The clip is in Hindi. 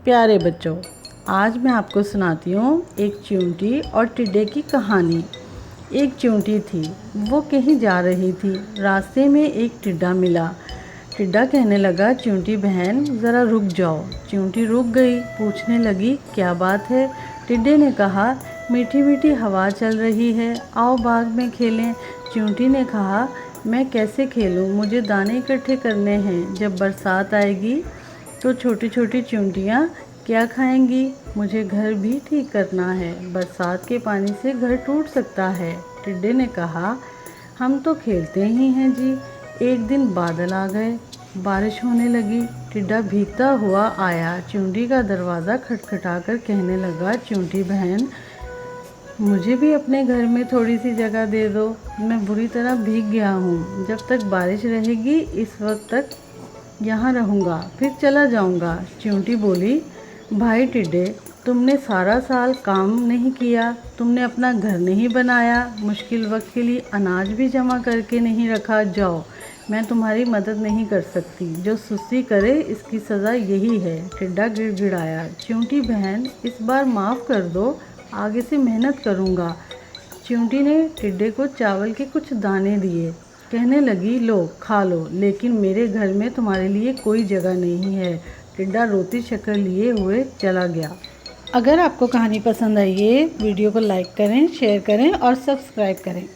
प्यारे बच्चों, आज मैं आपको सुनाती हूँ एक चींटी और टिड्डे की कहानी। एक चींटी थी, वो कहीं जा रही थी। रास्ते में एक टिड्डा मिला। टिड्डा कहने लगा, चींटी बहन ज़रा रुक जाओ। चींटी रुक गई, पूछने लगी, क्या बात है? टिड्डे ने कहा, मीठी मीठी हवा चल रही है, आओ बाग में खेलें। चींटी ने कहा, मैं कैसे खेलूँ, मुझे दाने इकट्ठे करने हैं। जब बरसात आएगी तो छोटी छोटी चींटियाँ क्या खाएंगी? मुझे घर भी ठीक करना है, बरसात के पानी से घर टूट सकता है। टिड्डे ने कहा, हम तो खेलते ही हैं जी। एक दिन बादल आ गए, बारिश होने लगी। टिड्डा भीगता हुआ आया, चींटी का दरवाज़ा खटखटाकर कहने लगा, चींटी बहन मुझे भी अपने घर में थोड़ी सी जगह दे दो, मैं बुरी तरह भीग गया हूँ। जब तक बारिश रहेगी इस वक्त तक यहाँ रहूँगा, फिर चला जाऊँगा। चींटी बोली, भाई टिड्डे, तुमने सारा साल काम नहीं किया, तुमने अपना घर नहीं बनाया, मुश्किल वक्त के लिए अनाज भी जमा करके नहीं रखा। जाओ, मैं तुम्हारी मदद नहीं कर सकती। जो सुस्ती करे इसकी सज़ा यही है। टिड्डा गिड़गिड़ाया, चींटी बहन इस बार माफ़ कर दो, आगे से मेहनत करूँगा। चींटी ने टिड्डे को चावल के कुछ दाने दिए, कहने लगी, लो खा लो, लेकिन मेरे घर में तुम्हारे लिए कोई जगह नहीं है। टिड्डा रोती शक्ल लिए हुए चला गया। अगर आपको कहानी पसंद आई है, वीडियो को लाइक करें, शेयर करें और सब्सक्राइब करें।